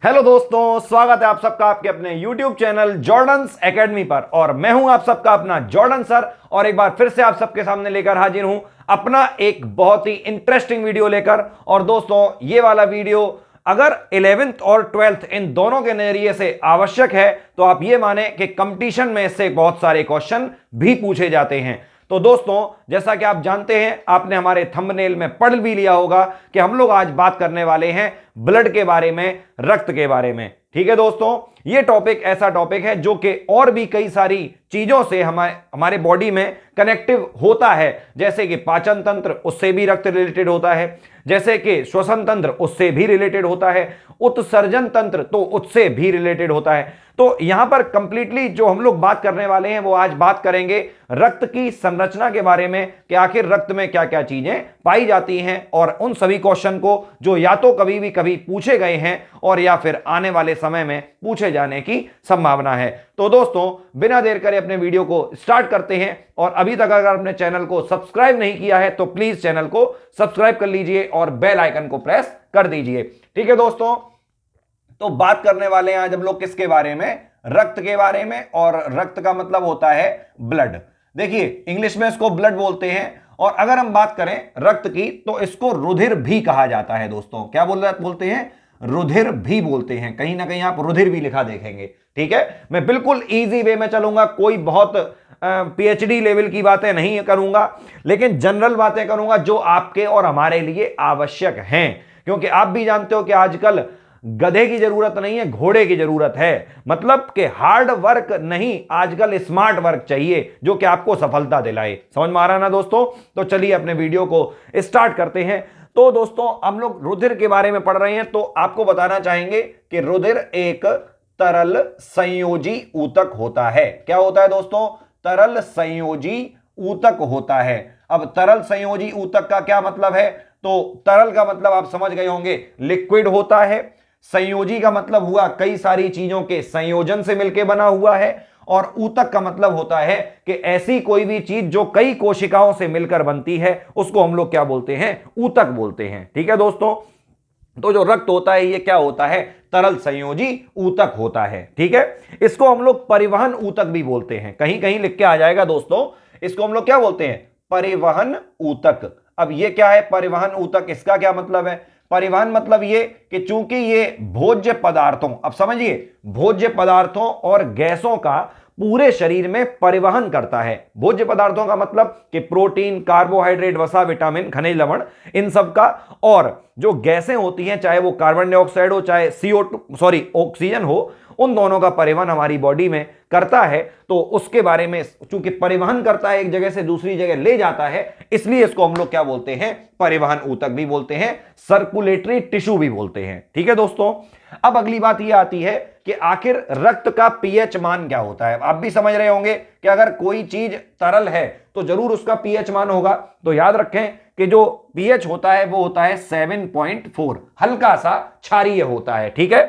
Hello दोस्तों, स्वागत है आप सबका आपके अपने YouTube चैनल जॉर्डन्स एकेडमी पर। और मैं हूं आप सबका अपना जॉर्डन सर, और एक बार फिर से आप सबके सामने लेकर हाजिर हूं अपना एक बहुत ही इंटरेस्टिंग वीडियो लेकर। और दोस्तों, ये वाला वीडियो अगर 11th और 12th इन दोनों के नजरिए से आवश्यक है तो आप ये माने कि कंपटीशन में इससे बहुत सारे क्वेश्चन भी पूछे जाते हैं। तो दोस्तों, जैसा कि आप जानते हैं, आपने हमारे थंबनेल में पढ़ भी लिया होगा कि हम लोग आज बात करने वाले हैं ब्लड के बारे में, रक्त के बारे में। ठीक है दोस्तों, ये टॉपिक ऐसा टॉपिक है जो कि और भी कई सारी चीजों से हमारे बॉडी में कनेक्टिव होता है, जैसे कि पाचन तंत्र, उससे भी रक्त रिलेटेड होता है, जैसे कि श्वसन तंत्र, उससे भी रिलेटेड होता है, उत्सर्जन तंत्र, तो उससे भी रिलेटेड होता है। तो यहां पर कंप्लीटली जो हम लोग बात करने वाले हैं वो आज बात करेंगे रक्त की संरचना के बारे में कि आखिर रक्त में क्या क्या चीजें पाई जाती हैं, और उन सभी क्वेश्चन को जो या तो कभी पूछे गए हैं और या फिर आने वाले समय में पूछे जाने की संभावना है। तो दोस्तों, बिना देर करे अपने वीडियो को स्टार्ट करते हैं। और अभी तक अगर अपने चैनल को सब्सक्राइब नहीं किया है तो प्लीज चैनल को सब्सक्राइब कर लीजिए और बेल आइकन को प्रेस कर दीजिए। ठीक है दोस्तों, तो बात करने वाले हैं आज हम लोग किसके बारे में? रक्त के बारे में। और रक्त का मतलब होता है ब्लड। देखिए, इंग्लिश में इसको ब्लड बोलते हैं, और अगर हम बात करें रक्त की तो इसको रुधिर भी कहा जाता है। दोस्तों, क्या बोलते हैं? रुधिर भी बोलते हैं। कहीं ना कहीं आप रुधिर भी लिखा देखेंगे। ठीक है, मैं बिल्कुल इजी वे में चलूंगा, कोई बहुत पीएचडी लेवल की बातें नहीं करूंगा, लेकिन जनरल बातें करूंगा जो आपके और हमारे लिए आवश्यक हैं। क्योंकि आप भी जानते हो कि आजकल गधे की जरूरत नहीं है, घोड़े की जरूरत है। मतलब कि हार्ड वर्क नहीं, आजकल स्मार्ट वर्क चाहिए जो कि आपको सफलता दिलाए। समझ में आ रहा है ना दोस्तों? तो चलिए अपने वीडियो को स्टार्ट करते हैं। तो दोस्तों, हम लोग रुधिर के बारे में पढ़ रहे हैं, तो आपको बताना चाहेंगे कि रुधिर एक तरल संयोजी ऊतक होता है। क्या होता है दोस्तों? तरल संयोजी ऊतक होता है। अब तरल संयोजी ऊतक का क्या मतलब है? तो तरल का मतलब आप समझ गए होंगे, लिक्विड होता है। संयोजी का मतलब हुआ कई सारी चीजों के संयोजन से मिलकर बना हुआ है। और ऊतक का मतलब होता है कि ऐसी कोई भी चीज जो कई कोशिकाओं से मिलकर बनती है, उसको हम लोग क्या बोलते हैं? ऊतक बोलते हैं। ठीक है दोस्तों, तो जो रक्त होता है ये क्या होता है? तरल संयोजी ऊतक होता है। ठीक है, इसको हम लोग परिवहन ऊतक भी बोलते हैं। कहीं कहीं लिख के आ जाएगा दोस्तों, इसको हम लोग क्या बोलते हैं? परिवहन ऊतक। अब ये क्या है परिवहन ऊतक? इसका क्या मतलब है? परिवहन मतलब ये कि चूंकि ये भोज्य पदार्थों, अब समझिए, भोज्य पदार्थों और गैसों का पूरे शरीर में परिवहन करता है। भोज्य पदार्थों का मतलब कि प्रोटीन, कार्बोहाइड्रेट, वसा, विटामिन, खनिज, लवण, इन सब का। और जो गैसें होती हैं, चाहे वो कार्बन डाइऑक्साइड हो, चाहे ऑक्सीजन हो, उन दोनों का परिवहन हमारी बॉडी में करता है। तो उसके बारे में, चूंकि परिवहन करता है, एक जगह से दूसरी जगह ले जाता है, इसलिए इसको हम लोग क्या बोलते हैं? परिवहन ऊतक भी बोलते हैं, सर्कुलेटरी टिश्यू भी बोलते हैं। ठीक है दोस्तों, अब अगली बात यह आती है कि आखिर रक्त का पीएच मान क्या होता है। आप भी समझ रहे होंगे कि अगर कोई चीज तरल है तो जरूर उसका पीएच मान होगा। तो याद रखें कि जो पीएच होता है वो होता है 7.4, हल्का सा क्षारीय होता है। ठीक है,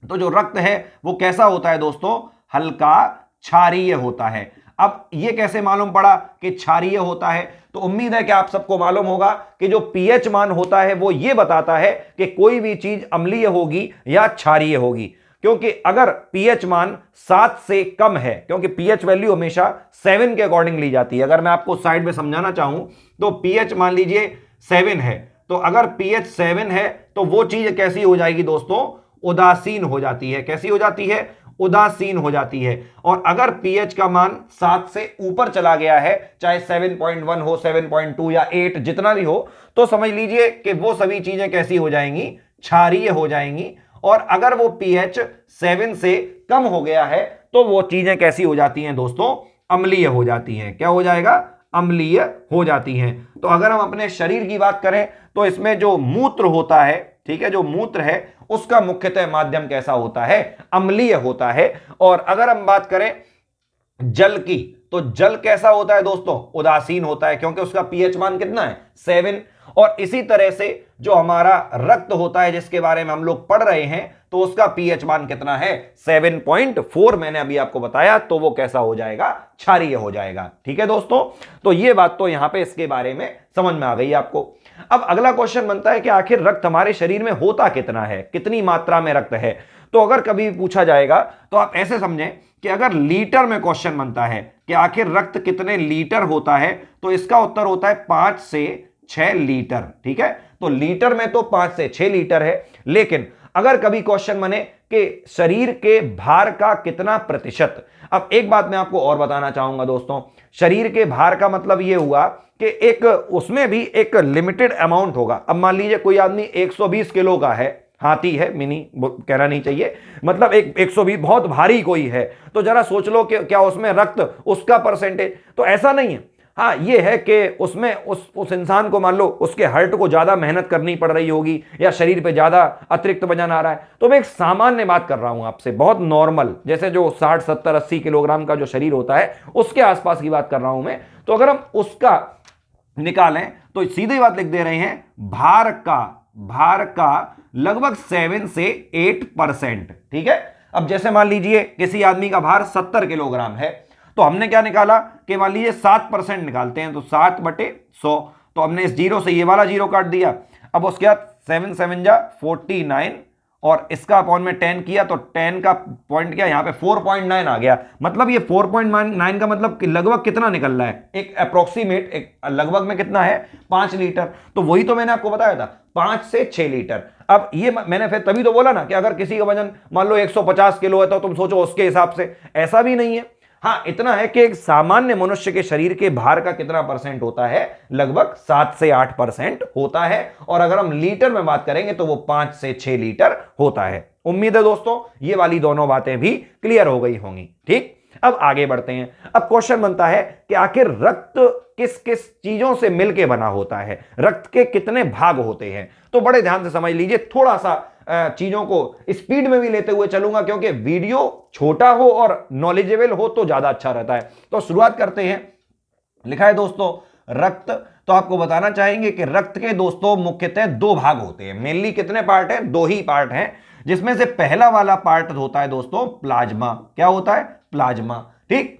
तो जो रक्त है वो कैसा होता है दोस्तों? हल्का क्षारीय होता है। अब ये कैसे मालूम पड़ा कि क्षारीय होता है? तो उम्मीद है कि आप सबको मालूम होगा कि जो पीएच मान होता है वो ये बताता है कि कोई भी चीज अम्लीय होगी या क्षारीय होगी। क्योंकि अगर पीएच मान 7 से कम है, क्योंकि पीएच वैल्यू हमेशा 7 के अकॉर्डिंग ली जाती है। अगर मैं आपको साइड में समझाना चाहूं तो पीएच मान लीजिए 7 है, तो अगर पीएच 7 है तो वो चीज कैसी हो जाएगी दोस्तों? उदासीन हो जाती है। कैसी हो जाती है? उदासीन हो जाती है। और अगर पीएच का मान 7 से ऊपर चला गया है, चाहे 7.1 हो, 7.2 या 8, जितना भी हो, तो समझ लीजिए कि वो सभी चीजें कैसी हो जाएंगी? क्षारीय हो जाएंगी। और अगर वो पीएच 7 से कम हो गया है तो वो चीजें कैसी हो जाती हैं दोस्तों? अम्लीय हो जाती हैं। क्या हो जाएगा? अम्लीय हो जाती हैं। तो अगर हम अपने शरीर की बात करें तो इसमें जो मूत्र होता है, ठीक है, जो मूत्र है उसका मुख्यतः माध्यम कैसा होता है? अम्लीय होता है। और अगर हम बात करें जल की, तो जल कैसा होता है दोस्तों? उदासीन होता है, क्योंकि उसका पीएच मान कितना है? 7। और इसी तरह से जो हमारा रक्त होता है जिसके बारे में हम लोग पढ़ रहे हैं, तो उसका पीएच मान कितना है? 7.4 मैंने अभी आपको बताया। तो वो कैसा हो जाएगा? क्षारीय हो जाएगा। ठीक है दोस्तों, तो ये बात तो यहां पे इसके बारे में समझ में आ गई आपको। अब अगला क्वेश्चन बनता है कि आखिर रक्त हमारे शरीर में होता कितना है, कितनी मात्रा में रक्त है। तो अगर कभी पूछा जाएगा तो आप ऐसे समझें कि अगर लीटर में क्वेश्चन बनता है कि आखिर रक्त कितने लीटर होता है, तो इसका उत्तर होता है 5 से 6 लीटर। ठीक है, तो लीटर में तो 5 से 6 लीटर है। लेकिन अगर कभी क्वेश्चन बने कि शरीर के भार का कितना प्रतिशत, अब एक बात मैं आपको और बताना चाहूंगा दोस्तों, शरीर के भार का मतलब यह हुआ कि एक उसमें भी एक लिमिटेड अमाउंट होगा। अब मान लीजिए कोई आदमी 120 किलो का है, हाथी है, मिनी कहना नहीं चाहिए, मतलब एक 120 बहुत भारी कोई है, तो जरा सोच लो कि क्या उसमें रक्त उसका परसेंटेज, तो ऐसा नहीं है। हाँ, ये है कि उसमें उस इंसान को मान लो उसके हार्ट को ज्यादा मेहनत करनी पड़ रही होगी या शरीर पे ज्यादा अतिरिक्त वजन आ रहा है। तो मैं एक सामान्य बात कर रहा हूं आपसे, बहुत नॉर्मल, जैसे जो 60 70 80 किलोग्राम का जो शरीर होता है उसके आसपास की बात कर रहा हूं मैं। तो अगर हम उसका निकालें तो सीधी बात लिख दे रहे हैं, भार का लगभग 7 से 8%। ठीक है, अब जैसे मान लीजिए किसी आदमी का भार 70 किलोग्राम है, तो हमने क्या निकाला कि मान लीजिए 7% निकालते हैं, तो 7/100, तो हमने इस जीरो से ये वाला जीरो काट दिया। अब उसके बाद 7 7 जा 49 और इसका अपॉन में 10 किया, तो 10 का पॉइंट क्या, यहां पे 4.9 आ गया। मतलब ये 4.9 का मतलब कि लगभग कितना निकल रहा है, एक अप्रोक्सीमेट, एक लगभग में कितना है, 5 लीटर। तो वही तो मैंने आपको बताया था, 5 से 6 लीटर। अब ये मैंने फिर तभी तो बोला ना कि अगर किसी का वजन मान लो 150 किलो है तो तुम सोचो उसके हिसाब से, ऐसा भी नहीं है। हाँ, इतना है कि एक सामान्य मनुष्य के शरीर के भार का कितना परसेंट होता है, लगभग 7 से 8% होता है। और अगर हम लीटर में बात करेंगे तो वो 5 से 6 लीटर होता है। उम्मीद है दोस्तों ये वाली दोनों बातें भी क्लियर हो गई होंगी। ठीक, अब आगे बढ़ते हैं। अब क्वेश्चन बनता है कि आखिर रक्त किस किस चीजों से मिलकर बना होता है, रक्त के कितने भाग होते हैं। तो बड़े ध्यान से समझ लीजिए, थोड़ा सा चीजों को स्पीड में भी लेते हुए चलूंगा क्योंकि वीडियो छोटा हो और नॉलेजेबल हो तो ज्यादा अच्छा रहता है। तो शुरुआत करते हैं। लिखा है दोस्तों रक्त, तो आपको बताना चाहेंगे कि रक्त के दोस्तों मुख्यतः 2 भाग होते हैं। मेनली कितने पार्ट हैं, 2 ही पार्ट हैं, जिसमें से पहला वाला पार्ट होता है दोस्तों प्लाज्मा। क्या होता है, प्लाज्मा। ठीक,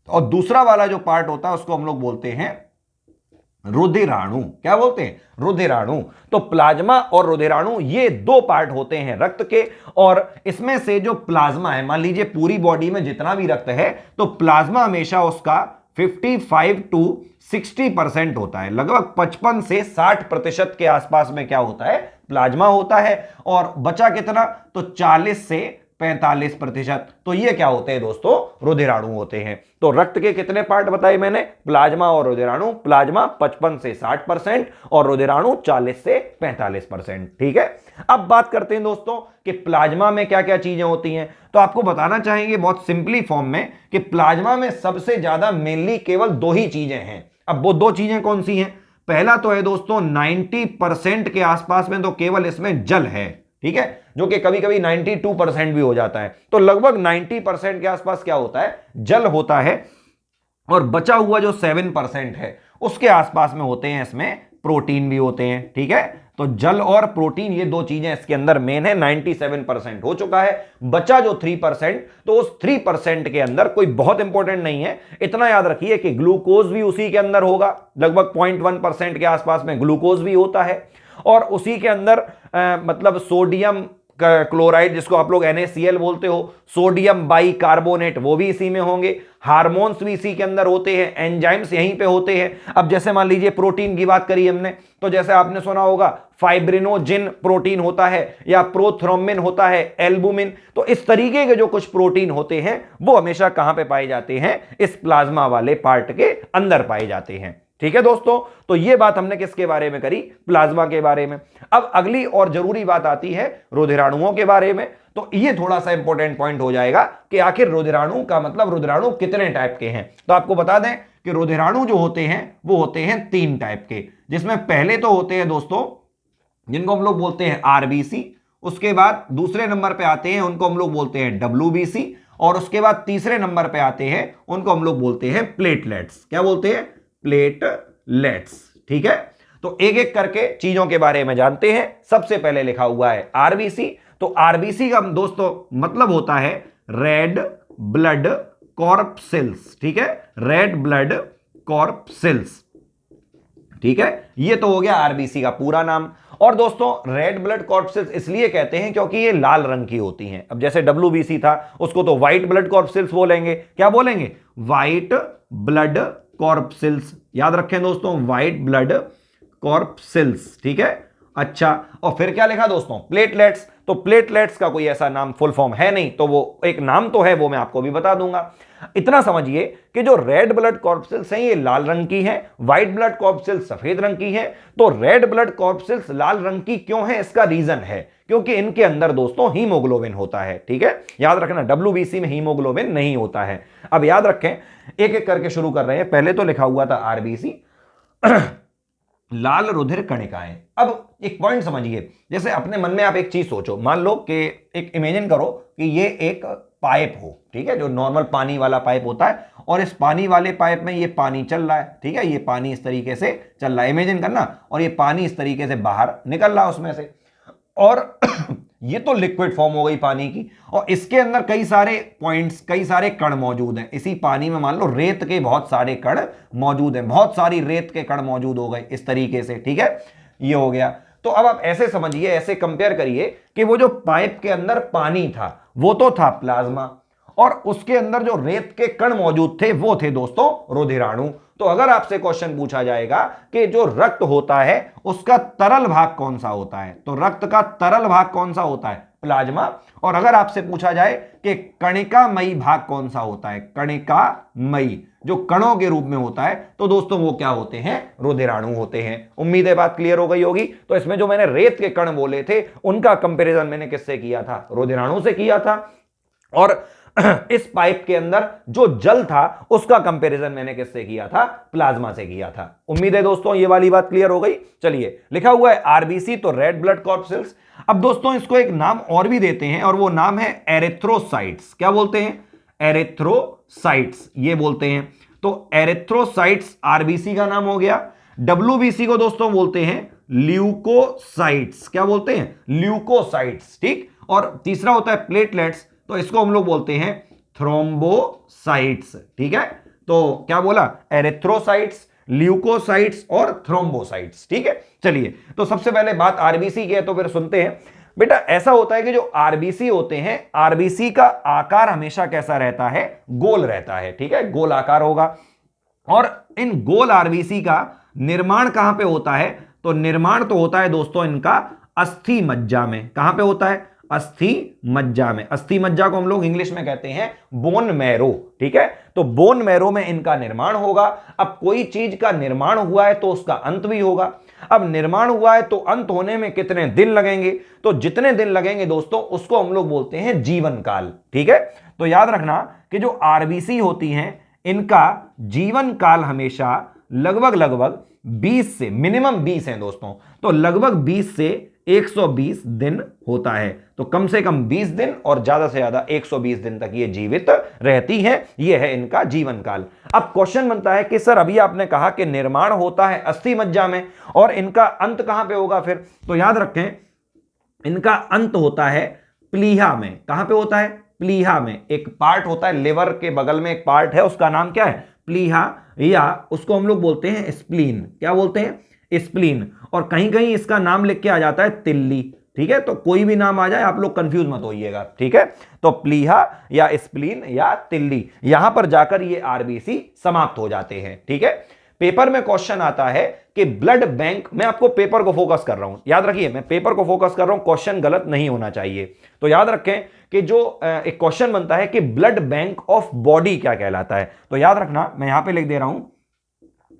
और दूसरा वाला जो पार्ट होता है उसको हम लोग बोलते हैं रुधिराणु। क्या बोलते हैं, रुधिराणु। तो प्लाज्मा और रुधिराणु ये 2 पार्ट होते हैं रक्त के। और इसमें से जो प्लाज्मा है, मान लीजिए पूरी बॉडी में जितना भी रक्त है तो प्लाज्मा हमेशा उसका 55 to 60% होता है। लगभग 55 से 60% के आसपास में क्या होता है, प्लाज्मा होता है। और बचा कितना, तो 40 से 45%। तो ये क्या होते हैं दोस्तों, रुधिराणु होते हैं। तो रक्त के कितने पार्ट बताए मैंने, प्लाज्मा और रुधिराणु। प्लाज्मा 55 से 60% और रुधिराणु 40 से 45%। ठीक है, अब बात करते हैं दोस्तों कि प्लाज्मा में क्या क्या चीजें होती हैं। तो आपको बताना चाहेंगे बहुत सिंपली फॉर्म में कि प्लाज्मा में सबसे ज्यादा मेनली केवल 2 ही चीजें हैं। अब वो 2 चीजें कौन सी हैं, पहला तो है दोस्तों 90% के आसपास में तो केवल इसमें जल है। ठीक है, जो कि कभी कभी 92% भी हो जाता है। तो लगभग 90% के आसपास क्या होता है, जल होता है। और बचा हुआ जो 7% है उसके आसपास में होते हैं इसमें प्रोटीन भी होते हैं। ठीक है, तो जल और प्रोटीन ये 2 चीजें इसके अंदर मेन है। 97% हो चुका है। बचा जो 3%, तो उस 3% के अंदर कोई बहुत इंपॉर्टेंट नहीं है। इतना याद रखिए कि ग्लूकोज भी उसी के अंदर होगा, लगभग 0.1% के आसपास में ग्लूकोज भी होता है। और उसी के अंदर मतलब सोडियम क्लोराइड, जिसको आप लोग NaCl बोलते हो, सोडियम बाइकार्बोनेट, वो भी इसी में होंगे। हार्मोन्स भी इसी के अंदर होते हैं, एंजाइम्स यहीं पे होते हैं। अब जैसे मान लीजिए प्रोटीन की बात करी हमने, तो जैसे आपने सुना होगा फाइब्रिनोजिन प्रोटीन होता है या प्रोथ्रोम्बिन होता है, एल्बुमिन। तो इस तरीके के जो कुछ प्रोटीन होते हैं वो हमेशा कहां पे पाए जाते हैं, इस प्लाज्मा वाले पार्ट के अंदर पाए जाते हैं। ठीक है दोस्तों, तो ये बात हमने किसके बारे में करी, प्लाज्मा के बारे में। अब अगली और जरूरी बात आती है रुधिराणुओं के बारे में। तो ये थोड़ा सा इंपॉर्टेंट पॉइंट हो जाएगा कि आखिर रुधिराणु का मतलब रुधिराणु कितने टाइप के हैं। तो आपको बता दें कि रुधिराणु जो होते हैं वो होते हैं 3 टाइप के, जिसमें पहले तो होते हैं दोस्तों जिनको हम लोग बोलते हैं RBC। उसके बाद दूसरे नंबर पे आते हैं उनको हम लोग बोलते हैं WBC। और उसके बाद तीसरे नंबर पे आते हैं उनको हम लोग बोलते हैं प्लेटलेट्स। क्या बोलते हैं, प्लेटलेट्स। ठीक है, तो एक एक करके चीजों के बारे में जानते हैं। सबसे पहले लिखा हुआ है RBC। तो RBC का दोस्तों मतलब होता है रेड ब्लड कॉर्पसेल्स। ठीक है, रेड ब्लड कॉर्पसेल्स। ठीक है, ये तो हो गया आरबीसी का पूरा नाम। और दोस्तों रेड ब्लड कॉर्पसेल्स इसलिए कहते हैं क्योंकि ये लाल रंग की होती हैं। अब जैसे डब्ल्यूबीसी था उसको तो व्हाइट ब्लड कॉर्पसेल्स बोलेंगे, क्या बोलेंगे, व्हाइट ब्लड कॉर्पसेल्स। याद रखें दोस्तों, व्हाइट ब्लड कॉर्पसेल्स, ठीक है। अच्छा, और फिर क्या लिखा दोस्तों, प्लेटलेट्स। तो प्लेटलेट्स का कोई ऐसा नाम फुल फॉर्म है नहीं, तो वो एक नाम तो है, वो मैं आपको भी बता दूंगा। इतना समझिए कि जो रेड ब्लड कॉर्पसेल्स हैं ये लाल रंग की हैं, व्हाइट ब्लड कॉर्पसेल्स सफेद रंग की हैं। तो रेड ब्लड कॉर्पसेल्स लाल रंग की क्यों है, इसका रीजन है क्योंकि इनके अंदर दोस्तों हीमोग्लोबिन होता है, ठीक है। याद रखना डब्ल्यूबीसी में हीमोग्लोबिन नहीं होता है। अब याद रखें, एक एक करके शुरू कर रहे हैं। पहले तो लिखा हुआ था आरबीसी लाल रुधिर कणिकाएं। अब एक पॉइंट समझिए, जैसे अपने मन में आप एक चीज सोचो, मान लो कि एक इमेजिन करो कि ये एक पाइप हो, ठीक है, जो नॉर्मल पानी वाला पाइप होता है, और इस पानी वाले पाइप में ये पानी चल रहा है, ठीक है, ये पानी इस तरीके से चल रहा है, इमेजिन करना, और ये पानी इस तरीके से बाहर निकल रहा है उसमें से, और ये तो लिक्विड फॉर्म हो गई पानी की, और इसके अंदर कई सारे पॉइंट्स, कई सारे कण मौजूद हैं। इसी पानी में मान लो रेत के बहुत सारे कण मौजूद हैं, बहुत सारी रेत के कण मौजूद हो गए इस तरीके से, ठीक है, ये हो गया। तो अब आप ऐसे समझिए, ऐसे कंपेयर करिए कि वो जो पाइप के अंदर पानी था वो तो था प्लाज्मा, और उसके अंदर जो रेत के कण मौजूद थे वो थे दोस्तों रुधिराणु। तो अगर आपसे क्वेश्चन पूछा जाएगा कि जो रक्त होता है उसका तरल भाग कौन सा होता है, तो रक्त का तरल भाग कौन सा होता है, प्लाज्मा। और अगर आपसे पूछा जाए कि कणिकामयी भाग कौन सा होता है, कणिकामयी जो कणों के रूप में होता है, तो दोस्तों वो क्या होते हैं, रुधिराणु होते हैं। उम्मीद है बात क्लियर हो गई होगी। तो इसमें जो मैंने रेत के कण बोले थे उनका कंपैरिजन मैंने किससे किया था, रुधिराणु से किया था। और इस पाइप के अंदर जो जल था उसका कंपैरिजन मैंने किससे किया था, प्लाज्मा से किया था। उम्मीद है दोस्तों ये वाली बात क्लियर हो गई। चलिए, लिखा हुआ है आरबीसी, तो रेड ब्लड कॉर्पसेल्स। अब दोस्तों इसको एक नाम और भी देते हैं, और वो नाम है एरिथ्रोसाइट्स। क्या बोलते हैं, एरिथ्रोसाइट्स ये बोलते हैं। तो एरिथ्रोसाइट्स आरबीसी का नाम हो गया। डब्ल्यूबीसी को दोस्तों बोलते हैं ल्यूकोसाइट्स। क्या बोलते हैं, ल्यूकोसाइट्स, ठीक। और तीसरा होता है प्लेटलेट्स, तो इसको हम लोग बोलते हैं थ्रोम्बोसाइट्स, ठीक है। तो क्या बोला, एरिथ्रोसाइट्स, ल्यूकोसाइट्स और थ्रोम्बोसाइट्स, ठीक है। चलिए, तो सबसे पहले बात आरबीसी की है, तो फिर सुनते हैं। बेटा ऐसा होता है कि जो आरबीसी होते हैं, आरबीसी का आकार हमेशा कैसा रहता है, गोल रहता है, ठीक है, गोल आकार होगा। और इन गोल आरबीसी का निर्माण कहां पे होता है, तो निर्माण तो होता है दोस्तों इनका अस्थि मज्जा में। कहां पे होता है, अस्थि मज्जा में। अस्थि मज्जा को हम लोग इंग्लिश में कहते हैं बोन मैरो, ठीक है। तो बोन मैरो में इनका निर्माण होगा। अब कोई चीज का निर्माण हुआ है तो उसका अंत भी होगा। अब निर्माण हुआ है तो अंत होने में कितने दिन लगेंगे, तो जितने दिन लगेंगे दोस्तों उसको हम लोग बोलते हैं जीवन काल, ठीक है। तो याद रखना कि जो आरबीसी होती हैं इनका जीवन काल हमेशा लगभग 20 से मिनिमम 20 है दोस्तों, तो लगभग 20 से 120 दिन होता है। तो कम से कम 20 दिन और ज्यादा से ज्यादा 120 दिन तक ये जीवित रहती है। ये है इनका जीवन काल। अब क्वेश्चन बनता है कि सर अभी आपने कहा कि निर्माण होता है अस्थि मज्जा में और इनका अंत कहां पे होगा फिर, तो याद रखें इनका अंत होता है प्लीहा में। कहां पे होता है, प्लीहा में। एक पार्ट होता है लिवर के बगल में, एक पार्ट है उसका नाम क्या है, प्लीहा, या उसको हम लोग बोलते हैं स्प्लीन। क्या बोलते हैं, स्प्लीन। और कहीं कहीं इसका नाम लिख के आ जाता है तिल्ली, ठीक है। तो कोई भी नाम आ जाए आप लोग कंफ्यूज मत होइएगा, ठीक है। तो प्लीहा या स्प्लीन या तिल्ली, यहां पर जाकर ये आरबीसी समाप्त हो जाते हैं, ठीक है। पेपर में क्वेश्चन आता है कि ब्लड बैंक, मैं आपको पेपर को फोकस कर रहा हूं, याद रखिए मैं पेपर को फोकस कर रहा हूं, क्वेश्चन गलत नहीं होना चाहिए। तो याद रखें कि जो एक क्वेश्चन बनता है कि ब्लड बैंक ऑफ बॉडी क्या कहलाता है, तो याद रखना मैं यहां पे लिख दे रहा हूं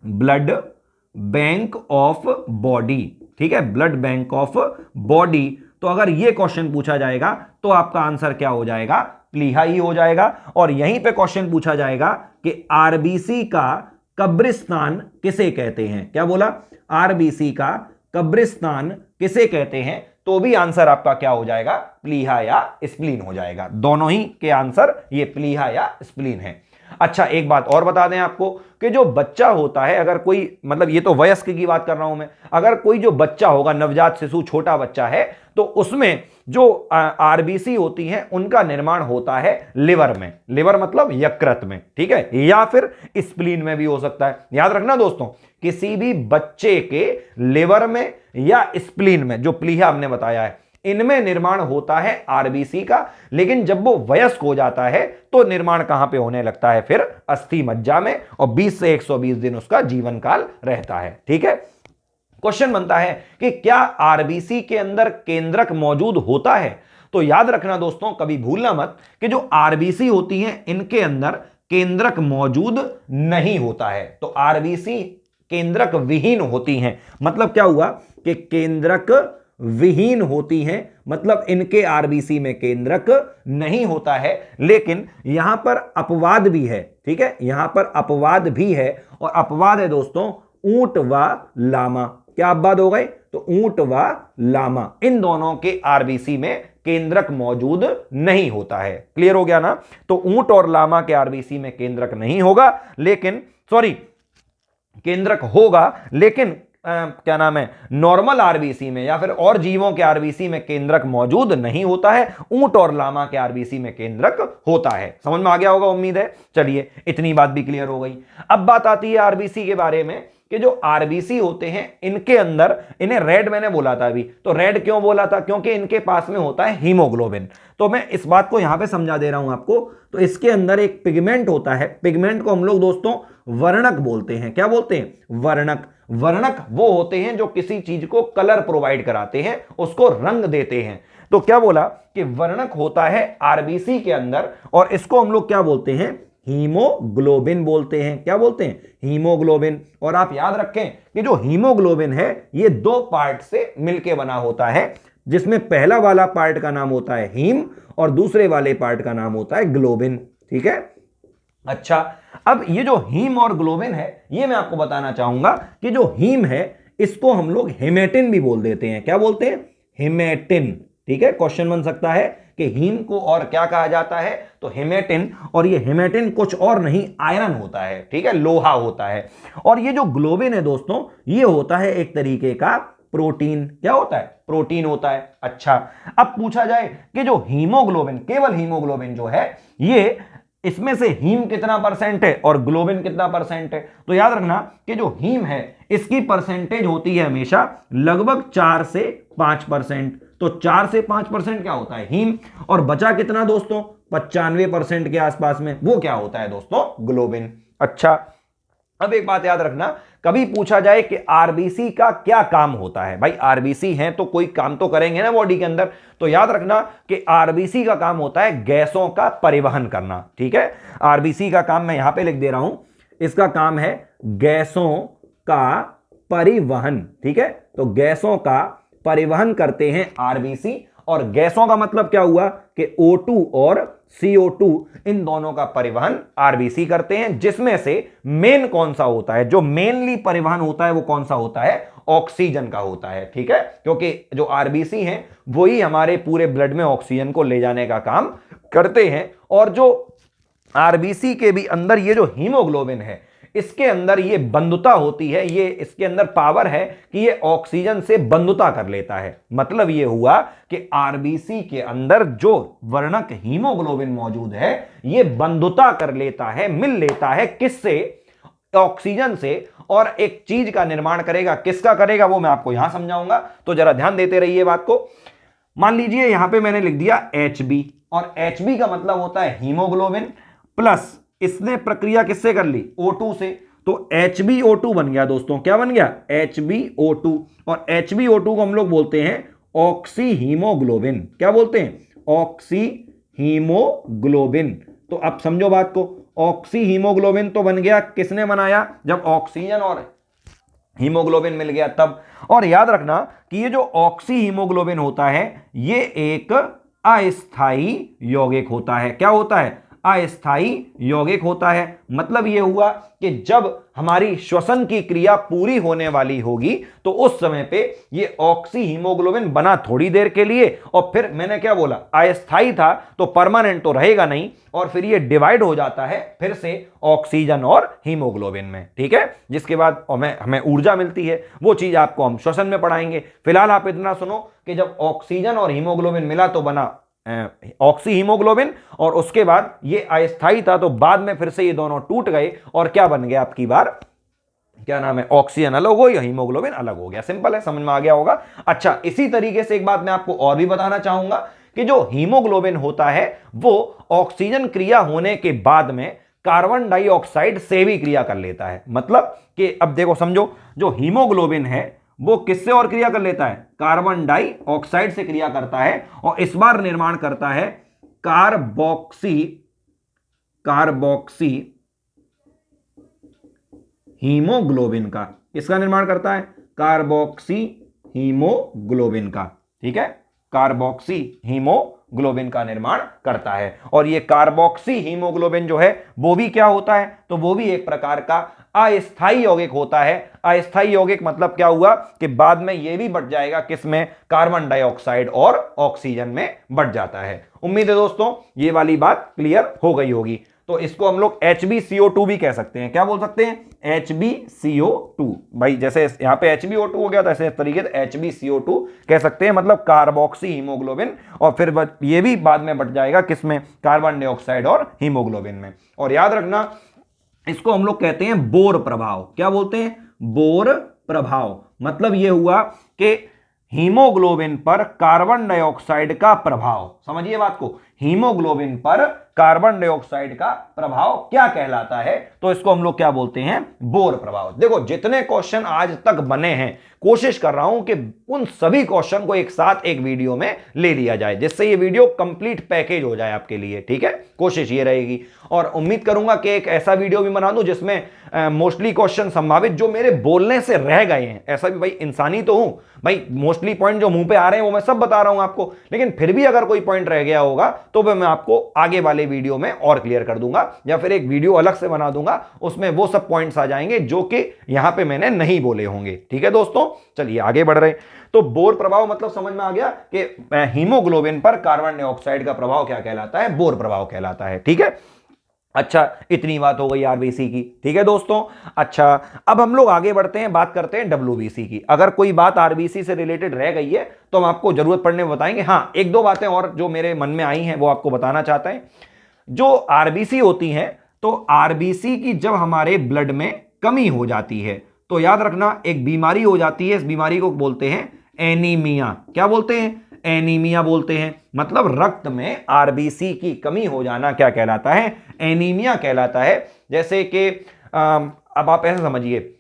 ब्लड बैंक ऑफ बॉडी, ठीक है, ब्लड बैंक ऑफ बॉडी। तो अगर यह क्वेश्चन पूछा जाएगा तो आपका आंसर क्या हो जाएगा, प्लीहा ही हो जाएगा। और यहीं पे क्वेश्चन पूछा जाएगा कि आरबीसी का कब्रिस्तान किसे कहते हैं। क्या बोला, आरबीसी का कब्रिस्तान किसे कहते हैं, तो भी आंसर आपका क्या हो जाएगा, प्लीहा या स्प्लीन हो जाएगा। दोनों ही के आंसर ये प्लीहा या स्प्लीन है। अच्छा एक बात और बता दें आपको कि जो बच्चा होता है, अगर कोई, मतलब ये तो वयस्क की बात कर रहा हूं मैं, अगर कोई जो बच्चा होगा, नवजात शिशु छोटा बच्चा है, तो उसमें जो आरबीसी होती हैं उनका निर्माण होता है लिवर में। लिवर मतलब यकृत में, ठीक है, या फिर स्प्लीन में भी हो सकता है। याद रखना दोस्तों, किसी भी बच्चे के लिवर में या स्प्लीन में, जो प्लीहा हमने बताया है, इनमें निर्माण होता है आरबीसी का। लेकिन जब वो वयस्क हो जाता है तो निर्माण कहां पे होने लगता है? फिर अस्थि मज्जा में, और 20 से 120 दिन उसका जीवन काल रहता है। ठीक है, क्वेश्चन बनता है कि क्या आरबीसी के अंदर केंद्रक मौजूद होता है? तो याद रखना दोस्तों, कभी भूलना मत कि जो आरबीसी होती हैं इनके अंदर केंद्रक मौजूद नहीं होता है। तो आरबीसी केंद्रक विहीन होती हैं। मतलब क्या हुआ कि केंद्रक विहीन होती हैं, मतलब इनके आरबीसी में केंद्रक नहीं होता है। लेकिन यहां पर अपवाद भी है, ठीक है, यहां पर अपवाद भी है, और अपवाद है दोस्तों ऊंट व लामा। क्या अपवाद हो गए? तो ऊंट व लामा, इन दोनों के आरबीसी में केंद्रक मौजूद नहीं होता है। क्लियर हो गया ना? तो ऊंट और लामा के आरबीसी में केंद्रक नहीं होगा, लेकिन केंद्रक होगा, लेकिन क्या नाम है, नॉर्मल आरबीसी में या फिर और जीवों के आरबीसी में केंद्रक मौजूद नहीं होता है। ऊंट और लामा के आरबीसी में केंद्रक होता है। समझ में आ गया होगा, उम्मीद है। चलिए, इतनी बात भी क्लियर हो गई। अब बात आती है आरबीसी के बारे में कि जो आरबीसी होते हैं इनके अंदर, इन्हें रेड मैंने बोला था अभी, तो रेड क्यों बोला था? क्योंकि इनके पास में होता है हीमोग्लोबिन। तो मैं इस बात को यहां पे समझा दे रहा हूं आपको। तो इसके अंदर एक पिगमेंट होता है, पिगमेंट को हम लोग दोस्तों वर्णक बोलते हैं। क्या बोलते हैं? वर्णक। वर्णक वो होते हैं जो किसी चीज को कलर प्रोवाइड कराते हैं, उसको रंग देते हैं। तो क्या बोला कि वर्णक होता है आरबीसी के अंदर, और इसको हम लोग क्या बोलते हैं? हीमोग्लोबिन बोलते हैं। क्या बोलते हैं? हीमोग्लोबिन। और आप याद रखें कि जो हीमोग्लोबिन है ये दो पार्ट से मिलकर बना होता है, जिसमें पहला वाला पार्ट का नाम होता है हीम और दूसरे वाले पार्ट का नाम होता है ग्लोबिन। ठीक है, अच्छा, अब ये जो हीम और ग्लोबिन है, ये मैं आपको बताना चाहूंगा कि जो हीम है इसको हम लोग हेमेटिन भी बोल देते हैं। क्या बोलते हैं? हेमेटिन। ठीक है, क्वेश्चन बन सकता है कि हीम को और क्या कहा जाता है? तो हेमेटिन। और ये हेमेटिन कुछ और नहीं, आयरन होता है, ठीक है, लोहा होता है। और ये जो ग्लोबिन है दोस्तों, ये होता है एक तरीके का प्रोटीन। क्या होता है? प्रोटीन होता है। अच्छा, अब पूछा जाए कि जो हीमोग्लोबिन, केवल हीमोग्लोबिन जो है, ये इसमें से हीम कितना परसेंट है और ग्लोबिन कितना परसेंट है? तो याद रखना कि जो हीम है इसकी परसेंटेज होती है हमेशा लगभग 4 से 5%। तो 4 से 5% क्या होता है? हीम। और बचा कितना दोस्तों? 95% के आसपास में, वो क्या होता है दोस्तों? ग्लोबिन। अच्छा, अब एक बात याद रखना, कभी पूछा जाए कि आरबीसी का क्या काम होता है? भाई आरबीसी हैं तो कोई काम तो करेंगे ना बॉडी के अंदर। तो याद रखना कि आरबीसी का काम होता है गैसों का परिवहन करना। ठीक है, आरबीसी का काम मैं यहां पे लिख दे रहा हूं, इसका काम है गैसों का परिवहन। ठीक है, तो गैसों का परिवहन करते हैं आरबीसी। और गैसों का मतलब क्या हुआ कि O2 और CO2, इन दोनों का परिवहन आरबीसी करते हैं, जिसमें से मेन कौन सा होता है? जो मेनली परिवहन होता है वो कौन सा होता है? ऑक्सीजन का होता है। ठीक है, क्योंकि जो आरबीसी हैं वही हमारे पूरे ब्लड में ऑक्सीजन को ले जाने का काम करते हैं। और जो आरबीसी के भी अंदर ये जो हीमोग्लोबिन है, इसके अंदर ये बंधुता होती है, ये इसके अंदर पावर है कि ये ऑक्सीजन से बंधुता कर लेता है। मतलब ये हुआ कि आरबीसी के अंदर जो वर्णक हीमोग्लोबिन मौजूद है, ये बंधुता कर लेता है, मिल लेता है, किससे? ऑक्सीजन से। और एक चीज का निर्माण करेगा, किसका करेगा वो मैं आपको यहां समझाऊंगा, तो जरा ध्यान देते रहिए बात को। मान लीजिए यहां पे मैंने लिख दिया HB, और HB का मतलब होता है हीमोग्लोबिन, प्लस इसने प्रक्रिया किससे कर ली? O2 से। तो HbO2 बन गया दोस्तों। क्या बन गया? HbO2। और HbO2 को हम लोग बोलते हैं ऑक्सी हीमोग्लोबिन। क्या बोलते हैं? Oxy haemoglobin. तो अब समझो बात को, ऑक्सी हीमोग्लोबिन तो बन गया, किसने बनाया? जब ऑक्सीजन और हीमोग्लोबिन मिल गया तब। और याद रखना कि ये जो ऑक्सी हीमोग्लोबिन होता है, ये एक अस्थाई यौगिक होता है। क्या होता है? अस्थायी यौगिक होता है। मतलब यह हुआ कि जब हमारी श्वसन की क्रिया पूरी होने वाली होगी तो उस समय पे ये ऑक्सी हीमोग्लोबिन बना थोड़ी देर के लिए, और फिर मैंने क्या बोला, अस्थायी था तो परमानेंट तो रहेगा नहीं, और फिर ये डिवाइड हो जाता है फिर से ऑक्सीजन और हीमोग्लोबिन में। ठीक है, जिसके बाद हमें ऊर्जा मिलती है। वो चीज आपको हम श्वसन में पढ़ाएंगे। फिलहाल आप इतना सुनो कि जब ऑक्सीजन और हीमोग्लोबिन मिला तो बना ऑक्सी हीमोग्लोबिन, और उसके बाद ये अस्थायी था तो बाद में फिर से ये दोनों टूट गए और क्या बन गया, आपकी बार क्या नाम है, ऑक्सीजन अलग हो या हीमोग्लोबिन अलग हो गया। सिंपल है, समझ में आ गया होगा। अच्छा, इसी तरीके से एक बात मैं आपको और भी बताना चाहूंगा कि जो हीमोग्लोबिन होता है वो ऑक्सीजन क्रिया होने के बाद में कार्बन डाइऑक्साइड से भी क्रिया कर लेता है। मतलब कि अब देखो समझो, जो हीमोग्लोबिन है वो किससे और क्रिया कर लेता है, कार्बन डाइऑक्साइड से क्रिया करता है, और इस बार निर्माण करता है कार्बोक्सी हीमोग्लोबिन का। इसका निर्माण करता है कार्बोक्सी हीमोग्लोबिन का। ठीक है, कार्बोक्सी हीमोग्लोबिन का निर्माण करता है। और ये कार्बोक्सी हीमोग्लोबिन जो है वो भी क्या होता है, तो वो भी एक प्रकार का अस्थायी यौगिक होता है। अस्थायी यौगिक मतलब क्या हुआ कि बाद में ये भी बढ़ जाएगा किसमें, कार्बन डाइऑक्साइड और ऑक्सीजन में बढ़ जाता है। उम्मीद है दोस्तों ये वाली बात क्लियर हो गई होगी। तो इसको हम लोग HbCO2 भी कह सकते हैं। क्या बोल सकते हैं, HbCO2। भाई जैसे यहाँ पे HbO2 हो गया था, ऐसे तरीके से HbCO2 कह सकते हैं, मतलब कार्बोक्सी हीमोग्लोबिन, और फिर ये भी बाद में बढ़ जाएगा किसमें, कार्बन डाइऑक्साइड और हीमोग्लोबिन में। और याद रखना, इसको हम लोग कहते हैं बोर प्रभाव। क्या बोलते हैं, बोर प्रभाव। मतलब यह हुआ कि हीमोग्लोबिन पर कार्बन डाइऑक्साइड का प्रभाव, समझिए बात को, हीमोग्लोबिन पर कार्बन डाइऑक्साइड का प्रभाव क्या कहलाता है, तो इसको हम लोग क्या बोलते हैं, बोर प्रभाव। देखो जितने क्वेश्चन आज तक बने हैं, कोशिश कर रहा हूं कि उन सभी क्वेश्चन को एक साथ एक वीडियो में ले लिया जाए, जिससे ये वीडियो कंप्लीट पैकेज हो जाए आपके लिए। ठीक है, कोशिश ये रहेगी, और उम्मीद करूंगा कि एक ऐसा वीडियो भी बना दूं जिसमें मोस्टली क्वेश्चन संभावित जो मेरे बोलने से रह गए हैं। ऐसा भी भाई इंसानी तो हूं भाई, मोस्टली पॉइंट जो मुंह पे आ रहे हैं वो मैं सब बता रहा हूं आपको, लेकिन फिर भी अगर कोई पॉइंट रह गया होगा तो मैं आपको आगे वाले वीडियो में और क्लियर कर दूंगा, या फिर एक वीडियो अलग से बना दूंगा, उसमें वो सब पॉइंट्स आ जाएंगे जो कि यहां पे मैंने नहीं बोले होंगे। ठीक है दोस्तों, चलिए आगे बढ़ रहे हैं। तो बोर प्रभाव मतलब समझ में आ गया कि हीमोग्लोबिन पर कार्बन डाइऑक्साइड का प्रभाव क्या कहलाता है, बोर प्रभाव कहलाता है। ठीक है, अच्छा इतनी बात हो गई आरबीसी की। ठीक है दोस्तों, अच्छा अब हम लोग आगे बढ़ते हैं, बात करते हैं डब्ल्यूबीसी की। अगर कोई बात आरबीसी से रिलेटेड रह गई है तो हम आपको जरूरत पड़ने में बताएंगे। हाँ, एक दो बातें और जो मेरे मन में आई हैं वो आपको बताना चाहते हैं। जो आरबीसी होती हैं, तो आरबीसी की जब हमारे ब्लड में कमी हो जाती है तो याद रखना एक बीमारी हो जाती है, इस बीमारी को बोलते हैं एनीमिया। क्या बोलते हैं, एनीमिया बोलते हैं। मतलब रक्त में आरबीसी की कमी हो जाना क्या कहलाता है, एनीमिया कहलाता है। जैसे कि अब आप ऐसे समझिए,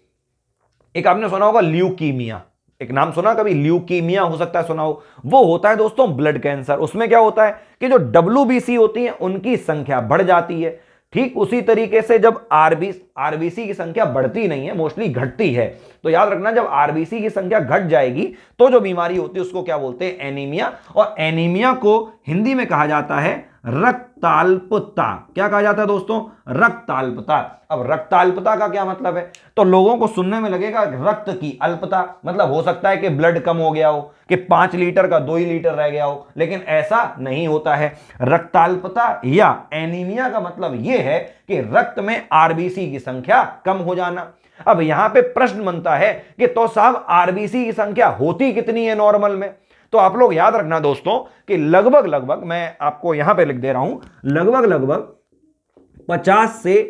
एक आपने सुना होगा ल्यूकीमिया, एक नाम सुना कभी, ल्यूकीमिया हो सकता है सुना हो। वो होता है दोस्तों ब्लड कैंसर। उसमें क्या होता है कि जो डब्ल्यूबीसी होती है उनकी संख्या बढ़ जाती है। ठीक उसी तरीके से जब आरबीसी की संख्या बढ़ती नहीं है, मोस्टली घटती है, तो याद रखना जब आरबीसी की संख्या घट जाएगी तो जो बीमारी होती है उसको क्या बोलते हैं, एनीमिया। और एनीमिया को हिंदी में कहा जाता है रक्ताल्पता। क्या कहा जाता है दोस्तों, रक्ताल्पता। अब रक्ताल्पता का क्या मतलब है, तो लोगों को सुनने में लगेगा रक्त की अल्पता, मतलब हो सकता है कि ब्लड कम हो गया हो, कि 5 लीटर का 2 ही लीटर रह गया हो, लेकिन ऐसा नहीं होता है। रक्ताल्पता या एनीमिया का मतलब यह है कि रक्त में आरबीसी की संख्या कम हो जाना। अब यहां पे प्रश्न बनता है कि तो साहब आरबीसी की संख्या होती कितनी है नॉर्मल में, तो आप लोग याद रखना दोस्तों कि लगभग मैं आपको यहां पे लिख दे रहा हूं, लगभग 50 से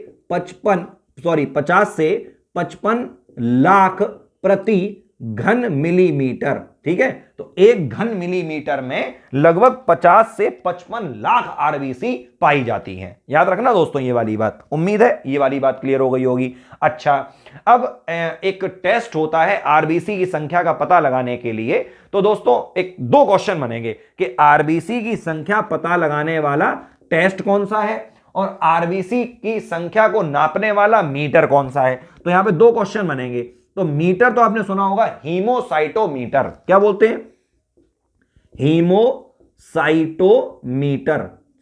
55 लाख प्रति घन मिलीमीटर। ठीक है, तो 1 घन मिलीमीटर में लगभग 50 से 55 लाख आरबीसी पाई जाती हैं। याद रखना दोस्तों ये वाली बात, उम्मीद है ये वाली बात क्लियर हो गई होगी। अच्छा, अब एक टेस्ट होता है आरबीसी की संख्या का पता लगाने के लिए। तो दोस्तों एक दो क्वेश्चन बनेंगे कि आरबीसी की संख्या पता लगाने वाला टेस्ट कौन सा है और आरबीसी की संख्या को नापने वाला मीटर कौन सा है। तो यहां पे दो क्वेश्चन बनेंगे। तो मीटर तो आपने सुना होगा हीमोसाइटोमीटर। क्या बोलते हैं, हीमोसाइटोमीटर,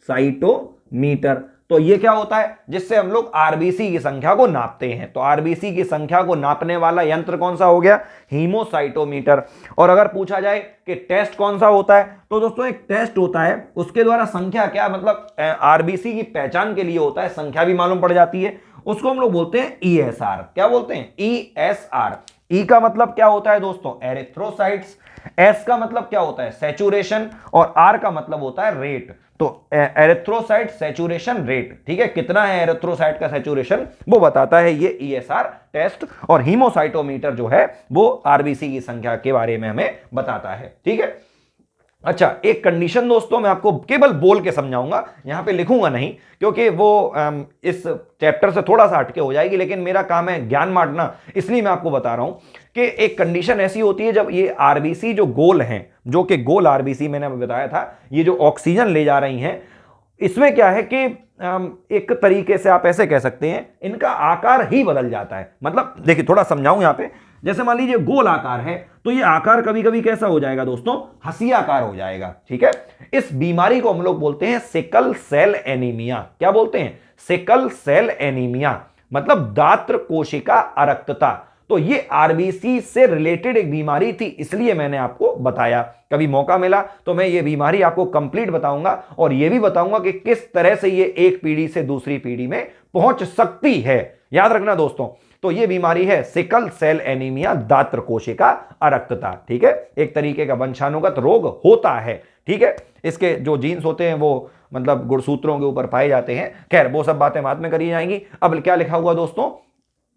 साइटोमीटर। तो तो ये क्या होता है, जिससे हम लोग आरबीसी की संख्या को नापते हैं। तो आरबीसी की संख्या को नापने वाला यंत्र कौन सा हो गया, हीमोसाइटोमीटर। और अगर पूछा जाए कि टेस्ट कौन सा होता है, तो दोस्तों एक टेस्ट होता है, उसके द्वारा संख्या क्या मतलब आरबीसी की पहचान के लिए होता है, संख्या भी मालूम पड़ जाती है, उसको हम लोग बोलते हैं ईएसआर। क्या बोलते हैं, ईएसआर। ई का मतलब क्या होता है दोस्तों, एरिथ्रोसाइट्स। एस का मतलब क्या होता है, सैचुरेशन। और आर का मतलब होता है रेट। तो एरिथ्रोसाइट सैचुरेशन रेट, ठीक है, कितना है एरिथ्रोसाइट का सैचुरेशन, वो बताता है ये ईएसआर टेस्ट। और हीमोसाइटोमीटर जो है वो आरबीसी की संख्या के बारे में हमें बताता है, ठीक है। अच्छा, एक कंडीशन दोस्तों मैं आपको केवल बोल के समझाऊंगा, यहां पे लिखूंगा नहीं, क्योंकि वो इस चैप्टर से थोड़ा सा हटके हो जाएगी, लेकिन मेरा काम है ज्ञान बांटना, इसलिए मैं आपको बता रहा हूं कि एक कंडीशन ऐसी होती है जब ये आरबीसी जो गोल हैं, जो कि गोल आरबीसी मैंने बताया था, ये जो ऑक्सीजन ले जा रही हैं, इसमें क्या है कि एक तरीके से आप ऐसे कह सकते हैं, इनका आकार ही बदल जाता है। मतलब देखिए, थोड़ा समझाऊं यहां पे, जैसे मान लीजिए गोल आकार है, तो ये आकार कभी कभी कैसा हो जाएगा दोस्तों, हंसियाकार हो जाएगा, ठीक है। इस बीमारी को हम लोग बोलते हैं सिकल सेल एनीमिया। क्या बोलते हैं, सिकल सेल एनीमिया, मतलब दात्र कोशिका अरक्तता। तो ये आरबीसी से रिलेटेड एक बीमारी थी, इसलिए मैंने आपको बताया। कभी मौका मिला तो मैं ये बीमारी आपको कंप्लीट बताऊंगा, और ये भी बताऊंगा कि किस तरह से ये एक पीढ़ी से दूसरी पीढ़ी में पहुंच सकती है। याद रखना दोस्तों, तो ये बीमारी है सिकल सेल एनीमिया, दात्र कोशिका अरक्तता, ठीक है। एक तरीके का वंशानुगत रोग होता है, ठीक है। इसके जो जीन्स होते हैं वो मतलब गुणसूत्रों के ऊपर पाए जाते हैं। खैर, वो सब बातें बाद में करी जाएंगी। अब क्या लिखा हुआ दोस्तों,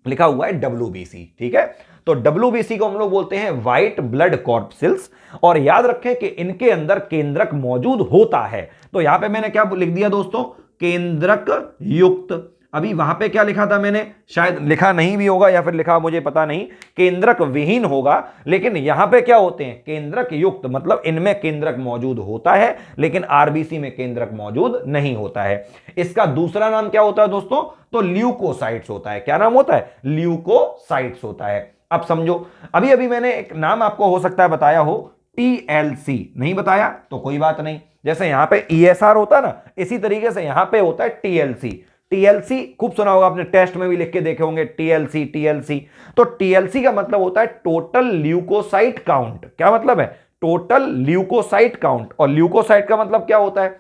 लिखा हुआ है WBC, ठीक है। तो WBC को हम लोग बोलते हैं व्हाइट ब्लड कॉर्पसेल्स। और याद रखें कि इनके अंदर केंद्रक मौजूद होता है। तो यहां पे मैंने क्या लिख दिया दोस्तों, केंद्रक युक्त। अभी वहां पे क्या लिखा था मैंने, शायद लिखा नहीं भी होगा या फिर लिखा मुझे पता नहीं, केंद्रक विहीन होगा, लेकिन यहां पे क्या होते हैं, केंद्रक युक्त, मतलब इनमें केंद्रक मौजूद होता है, लेकिन आरबीसी में केंद्रक मौजूद नहीं होता है। इसका दूसरा नाम क्या होता है दोस्तों, तो ल्यूकोसाइट्स होता है। क्या नाम होता है, ल्यूकोसाइट्स होता है। अब समझो, अभी अभी मैंने एक नाम आपको हो सकता है बताया हो, TLC। नहीं बताया तो कोई बात नहीं, जैसे यहां पे ईएसआर होता है ना, इसी तरीके से यहां पे होता है TLC। टीएलसी खूब सुना होगा आपने, टेस्ट में भी लिख के देखे होंगे, टीएलसी टीएलसी। तो टीएलसी का मतलब होता है टोटल ल्यूकोसाइट काउंट। क्या मतलब है, टोटल ल्यूकोसाइट काउंट। और ल्यूकोसाइट का मतलब क्या होता है,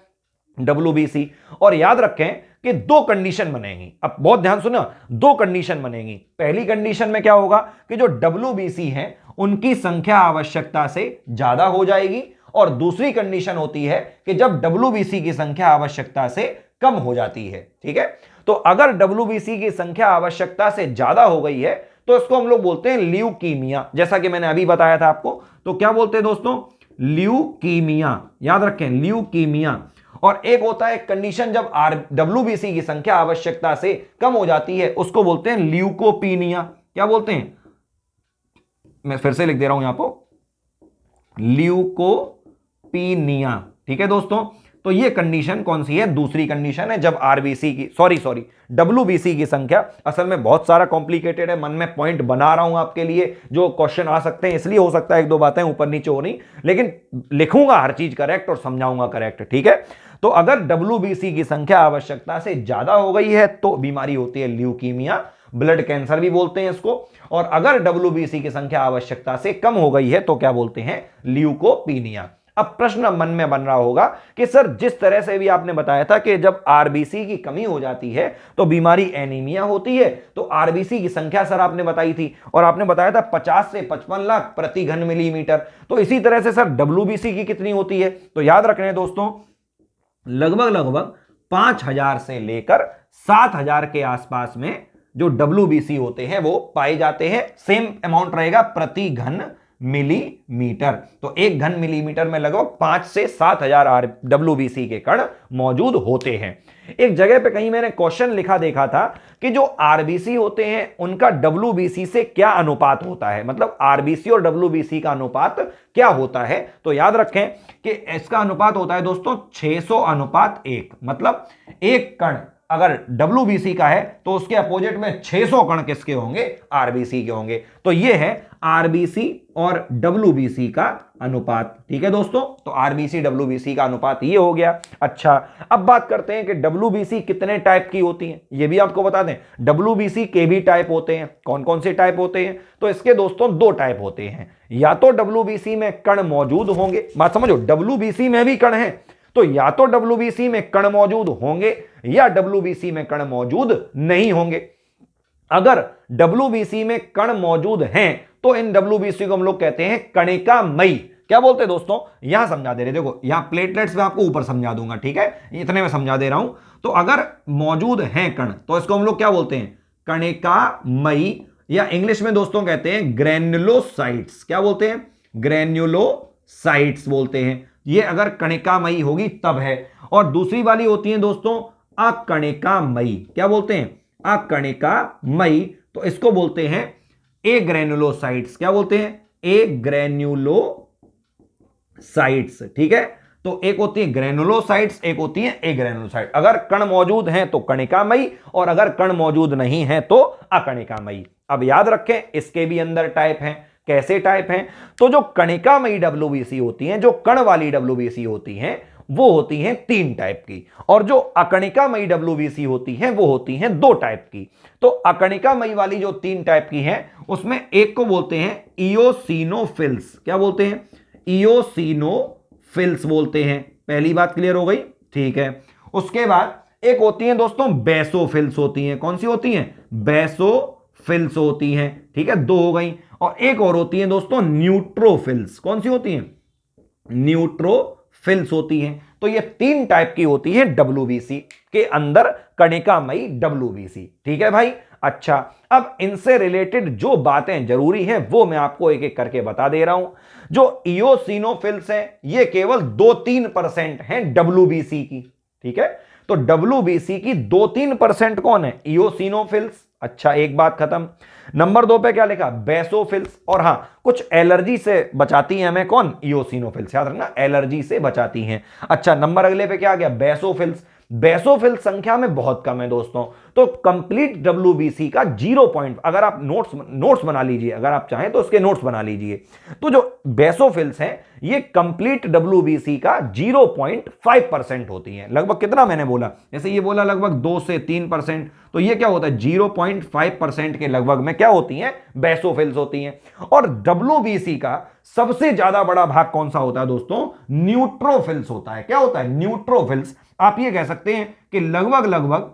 WBC। और याद रखें कि दो कंडीशन बनेगी, अब बहुत ध्यान सुना, दो कंडीशन बनेगी। पहली कंडीशन में क्या होगा कि जो WBC है उनकी संख्या आवश्यकता से ज्यादा हो जाएगी, और दूसरी कंडीशन होती है कि जब WBC की संख्या आवश्यकता से कम हो जाती है, ठीक है। तो अगर WBC की संख्या आवश्यकता से ज्यादा हो गई है तो इसको हम लोग बोलते हैं ल्यूकीमिया, जैसा कि मैंने अभी बताया था आपको। तो क्या बोलते हैं दोस्तों, ल्यूकीमिया। याद रखें, ल्यूकीमिया। और एक होता है कंडीशन जब WBC की संख्या आवश्यकता से कम हो जाती है, उसको बोलते हैं ल्यूकोपीनिया। क्या बोलते हैं, मैं फिर से लिख दे रहा हूं यहां पर, ल्यूकोपीनिया, ठीक है दोस्तों। तो ये कंडीशन कौन सी है, दूसरी कंडीशन है, जब आरबीसी की सॉरी WBC की संख्या, असल में बहुत सारा कॉम्प्लिकेटेड है, मन में पॉइंट बना रहा हूं आपके लिए जो क्वेश्चन आ सकते हैं, इसलिए हो सकता है एक दो बातें ऊपर नीचे हो रही, लेकिन लिखूंगा हर चीज करेक्ट और समझाऊंगा करेक्ट, ठीक है। तो अगर WBC की संख्या आवश्यकता से ज्यादा हो गई है तो बीमारी होती है ल्यूकीमिया, ब्लड कैंसर भी बोलते हैं इसको। और अगर WBC की संख्या आवश्यकता से कम हो गई है तो क्या बोलते हैं, ल्यूकोपीनिया। अब प्रश्न मन में बन रहा होगा कि सर जिस तरह से भी आपने बताया था कि जब आरबीसी की कमी हो जाती है तो बीमारी एनीमिया होती है, तो आरबीसी की संख्या सर आपने बताई थी, और आपने बताया था 50 से 55 लाख प्रति घन मिलीमीटर। तो इसी तरह से सर WBC की कितनी होती है, तो याद रखना है दोस्तों, लगभग 5000 से लेकर 7000 के आसपास में जो WBC होते हैं वो पाए जाते हैं। सेम अमाउंट रहेगा प्रति घन मिलीमीटर। तो एक घन मिलीमीटर में लगभग 5 से 7000 WBC के कण मौजूद होते हैं। एक जगह पे कहीं मैंने क्वेश्चन लिखा देखा था कि जो आरबीसी होते हैं उनका WBC से क्या अनुपात होता है, मतलब आरबीसी और WBC का अनुपात क्या होता है। तो याद रखें कि इसका अनुपात होता है दोस्तों 600:1, मतलब एक कण अगर WBC का है तो उसके अपोजिट में 600 कण किसके होंगे? RBC के होंगे। तो ये है RBC और WBC का अनुपात। ठीक है दोस्तों, तो RBC WBC का अनुपात ये हो गया। अच्छा, अब बात करते हैं कि WBC कितने टाइप की होती है, ये भी आपको बता दें। WBC के भी टाइप होते हैं। कौन कौन से टाइप होते हैं? तो इसके दोस्तों दो टाइप होते हैं। या तो WBC में कण मौजूद होंगे, बात समझो, WBC में भी कण है, तो या तो WBC में कण मौजूद होंगे या WBC में कण मौजूद नहीं होंगे। अगर WBC में कण मौजूद हैं तो इन WBC को हम लोग कहते हैं कणिकामयी। क्या बोलते हैं दोस्तों? यहां समझा दे रहे, देखो यहां प्लेटलेट्स में आपको ऊपर समझा दूंगा, ठीक है, इतने में समझा दे रहा हूं। तो अगर मौजूद हैं कण तो इसको हम लोग क्या बोलते हैं? कणिकामयी, या इंग्लिश में दोस्तों कहते हैं ग्रेन्युलोसाइट्स। क्या बोलते हैं? ग्रेन्युलोसाइट्स बोलते हैं। ये अगर कणिकामयी होगी तब है। और दूसरी वाली होती है दोस्तों अकणिकामयी। क्या बोलते हैं? अकणिकामयी, तो इसको बोलते हैं एग्रेन्युलोसाइट्स। क्या बोलते हैं? एग्रेन्युलोसाइट्स। ठीक है, तो एक होती है ग्रेनुलोसाइट्स, एक होती है एग्रेनुलोसाइट। अगर कण मौजूद हैं तो कणिकामयी, और अगर कण मौजूद नहीं है तो अकणिकामयी। अब याद रखें, इसके भी अंदर टाइप हैं। कैसे टाइप हैं? तो जो कणिकामयी WBC होती हैं, जो कण वाली WBC होती हैं, वो होती हैं 3 टाइप की, और जो अकणिकामयी WBC होती हैं वो होती हैं 2 टाइप की। तो अकणिकामयी वाली जो 3 टाइप की हैं उसमें एक को बोलते हैं इओसिनोफिल्स। क्या बोलते हैं? इओसिनोफिल्स बोलते हैं। पहली बात क्लियर हो गई? ठीक है। उसके बाद एक होती हैं दोस्तों बेसोफिल्स होती हैं। कौन सी होती हैं? बेसोफिल्स होती हैं। ठीक है, 2 हो गई। और एक और होती है दोस्तों न्यूट्रोफिल्स। कौन सी होती हैं? न्यूट्रोफिल्स होती हैं। तो ये 3 टाइप की होती है WBC के अंदर, कणिकामयी WBC। ठीक है भाई। अच्छा, अब इनसे रिलेटेड जो बातें जरूरी हैं वो मैं आपको एक एक करके बता दे रहा हूं। जो इओसिनोफिल्स हैं ये केवल 2-3% हैं WBC की। ठीक है, तो WBC की 2-3% कौन है? इओसिनोफिल्स। अच्छा, एक बात खत्म। नंबर 2 पे क्या लिखा? बेसोफिल्स। और हां, कुछ एलर्जी से बचाती हैं हमें। कौन? इओसिनोफिल्स। याद रखना, एलर्जी से बचाती हैं। अच्छा, नंबर अगले पे क्या आ गया? बेसोफिल्स। बेसोफिल्स संख्या में बहुत कम है दोस्तों। तो कंप्लीट WBC का 0 पॉइंट, अगर आप नोट्स बना लीजिए, अगर आप चाहें तो उसके नोट्स बना लीजिए। तो जो बेसोफिल्स हैं ये कंप्लीट WBC का 0.5% होती हैं। लगभग कितना मैंने बोला? जैसे ये बोला लगभग 2 से 3%, तो ये क्या होता है? 0.5% के लगभग में क्या होती हैं? बेसोफिल्स होती हैं। और WBC का सबसे ज्यादा बड़ा भाग कौन सा होता है दोस्तों? न्यूट्रोफिल्स होता है। क्या होता है? न्यूट्रोफिल्स। आप ये कह सकते हैं कि लगभग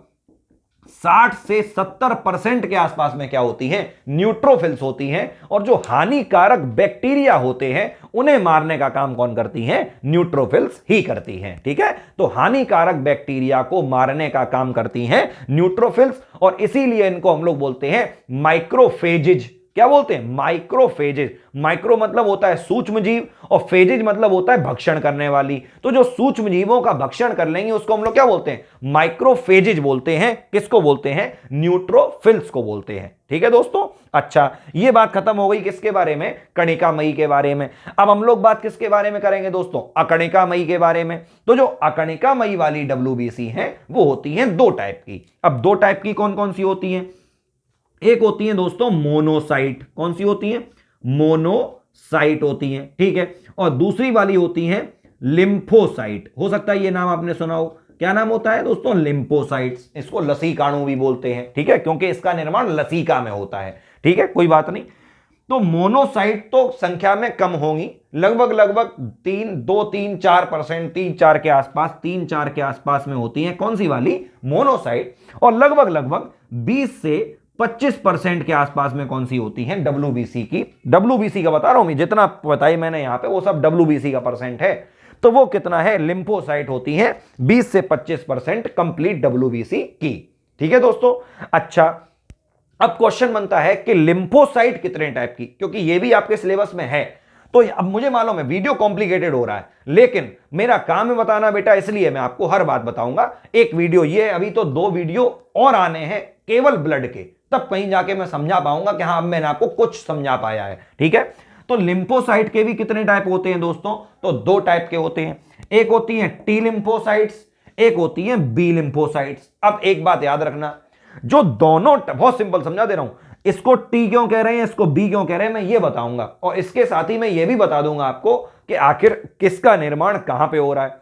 60 से 70% के आसपास में क्या होती हैं? न्यूट्रोफिल्स होती हैं। और जो हानिकारक बैक्टीरिया होते हैं उन्हें मारने का काम कौन करती हैं? न्यूट्रोफिल्स ही करती हैं। ठीक है, तो हानिकारक बैक्टीरिया को मारने का काम करती हैं न्यूट्रोफिल्स, और इसीलिए इनको हम लोग बोलते हैं माइक्रोफेजिज। क्या बोलते हैं? माइक्रोफेजेज। माइक्रो मतलब होता है सूक्ष्म जीव, और फेजेज मतलब होता है भक्षण करने वाली। तो जो सूक्ष्म जीवों का भक्षण कर लेंगे उसको हम लोग क्या बोलते हैं? माइक्रोफेजेज बोलते हैं। किसको बोलते हैं? न्यूट्रोफिल्स को बोलते हैं। ठीक है दोस्तों। अच्छा, ये बात खत्म हो गई किसके बारे में? कणिकामयी के बारे में। अब हम लोग बात किसके बारे में करेंगे दोस्तों? अकणिकामयी के बारे में। तो जो अकणिकामयी वाली WBC है वो होती है 2 टाइप की। अब 2 टाइप की कौन कौन सी होती है? एक होती है दोस्तों मोनोसाइट। कौन सी होती है? मोनोसाइट होती है। ठीक है, और दूसरी वाली होती है लिम्फोसाइट। हो सकता है ये नाम आपने सुना हो। क्या नाम होता है दोस्तों? लिम्फोसाइट्स। इसको लसीकाणु भी बोलते हैं। ठीक है, क्योंकि इसका निर्माण लसीका में होता है। ठीक है, कोई बात नहीं। तो मोनोसाइट तो संख्या में कम होंगी, लगभग 3-4% 3-4 के आसपास, 3-4 के आसपास में होती है। कौन सी वाली? मोनोसाइट। और लगभग 20 से 25% के आसपास में कौन सी होती है? WBC की। WBC का बता रहा हूं मैं, जितना बताई मैंने यहां पे वो सब WBC का परसेंट है। तो वो कितना है? लिम्फोसाइट होती है 20 से 25% कंप्लीट WBC की। ठीक है दोस्तों। अच्छा, अब क्वेश्चन बनता है कि लिम्फोसाइट कितने टाइप की, क्योंकि ये भी आपके सिलेबस में है। तो अब मुझे मालूम है वीडियो कॉम्प्लिकेटेड हो रहा है, लेकिन मेरा काम है बताना बेटा, इसलिए मैं आपको हर बात बताऊंगा। एक वीडियो ये, अभी तो 2 वीडियो और आने हैं केवल ब्लड के, तब कहीं जाके मैं समझा पाऊंगा कि हाँ, अब मैंने आपको कुछ समझा पाया है। ठीक है, तो लिम्फोसाइट के भी कितने टाइप होते हैं दोस्तों? तो 2 टाइप के होते हैं। एक होती है टी लिम्फोसाइट्स, एक होती हैं बी लिम्फोसाइट्स। अब एक बात याद रखना, जो दोनों, बहुत सिंपल समझा दे रहा हूं, इसको टी क्यों कह रहे हैं, इसको बी क्यों कह रहे हैं, मैं ये बताऊंगा, और इसके साथ ही मैं ये भी बता दूंगा आपको कि आखिर किसका निर्माण कहां पे हो रहा है।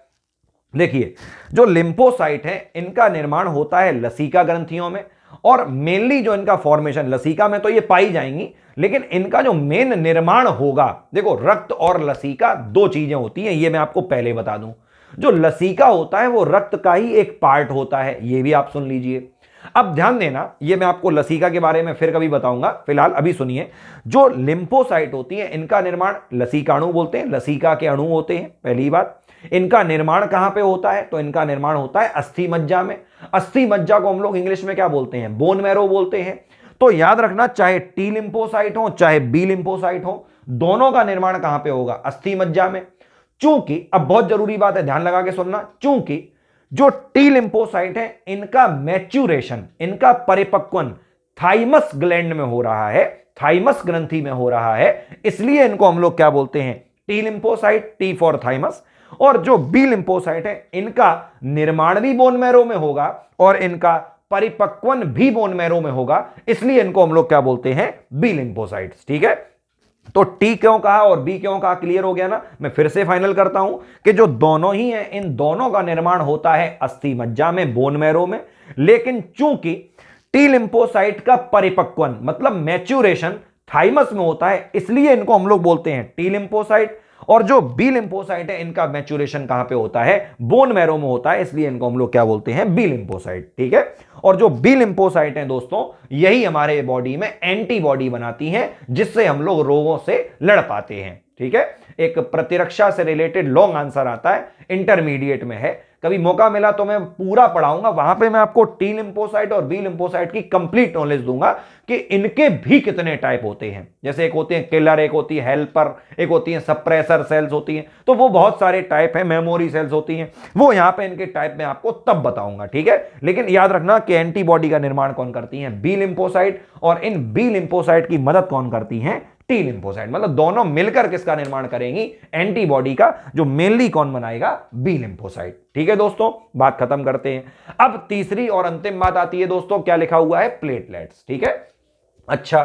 देखिए, जो लिम्फोसाइट है इनका निर्माण होता है लसिका ग्रंथियों में, और मेनली जो इनका फॉर्मेशन, लसिका में तो ये पाई जाएंगी, लेकिन इनका जो मेन निर्माण होगा, देखो रक्त और लसिका दो चीजें होती हैं, ये मैं आपको पहले बता दूं। जो लसिका होता है वो रक्त का ही एक पार्ट होता है, ये भी आप सुन लीजिए। अब ध्यान देना, ये मैं आपको लसिका के बारे में फिर कभी बताऊंगा, फिलहाल अभी सुनिए। जो लिम्फोसाइट होती है इनका निर्माण लसिकाणु बोलते हैं, लसिका के अणु होते हैं, पहली बात। इनका निर्माण कहां पे होता है, तो इनका निर्माण होता है अस्थि मज्जा में। अस्थि मज्जा को हम लोग इंग्लिश में क्या बोलते हैं, बोन मैरो बोलते हैं। तो याद रखना, चाहे टी लिम्फोसाइट हो चाहे बी लिम्फोसाइट हो, दोनों का निर्माण कहां पे होगा, अस्थि मज्जा में। चूंकि, अब बहुत जरूरी बात है, ध्यान लगा के सुनना, चूंकि जो टी लिम्फोसाइट है इनका मैच्यूरेशन, इनका परिपक्वन थाइमस ग्लैंड में हो रहा है, थाइमस ग्रंथि में हो रहा है, इसलिए इनको हम लोग क्या बोलते हैं, T lymphocyte, T for thymus. और जो बी लिम्फोसाइट है इनका निर्माण भी बोन मैरो में होगा और इनका परिपक्वन भी बोन मैरो में होगा, इसलिए इनको हम लोग क्या बोलते हैं, बी लिम्फोसाइट्स। ठीक है, तो टी क्यों कहा और बी क्यों कहा, क्लियर हो गया ना। मैं फिर से फाइनल करता हूं कि जो दोनों ही हैं, इन दोनों का निर्माण होता है अस्थि मज्जा में, बोन मैरो में, लेकिन चूंकि टी लिम्फोसाइट का परिपक्वन मतलब मैच्यूरेशन थाइमस में होता है, इसलिए इनको हम लोग बोलते हैं टी लिम्फोसाइट। और जो बी लिम्फोसाइट है इनका मैच्यूरेशन कहां पे होता है, बोन मैरो में होता है, इसलिए इनको हम लोग क्या बोलते हैं, बी लिम्फोसाइट। ठीक है, और जो बी लिम्फोसाइट है दोस्तों, यही हमारे बॉडी में एंटीबॉडी बनाती हैं, जिससे हम लोग रोगों से लड़ पाते हैं। ठीक है, एक प्रतिरक्षा से रिलेटेड लॉन्ग आंसर आता है, इंटरमीडिएट में है, कभी मौका मिला तो मैं पूरा पढ़ाऊंगा, वहां पे मैं आपको टी लिम्फोसाइट और बी लिम्फोसाइट की कंप्लीट नॉलेज दूंगा कि इनके भी कितने टाइप होते हैं। जैसे एक होते हैं किलर, एक होती है हेल्पर, एक होती है सप्रेसर सेल्स होती हैं, तो वो बहुत सारे टाइप हैं, मेमोरी सेल्स होती हैं, वो यहां पे इनके टाइप में आपको तब बताऊंगा। ठीक है, लेकिन याद रखना कि एंटीबॉडी का निर्माण कौन करती हैं, बी लिम्फोसाइट, और इन बी लिम्फोसाइट की मदद कौन करती हैं, टी लिम्फोसाइट। मतलब दोनों मिलकर किसका निर्माण करेंगी, एंटीबॉडी का, जो मेनली कौन बनाएगा, बी लिम्फोसाइट। ठीक है दोस्तों, बात खत्म करते हैं। अब तीसरी और अंतिम बात आती है दोस्तों, क्या लिखा हुआ है, प्लेटलेट्स। ठीक है, अच्छा,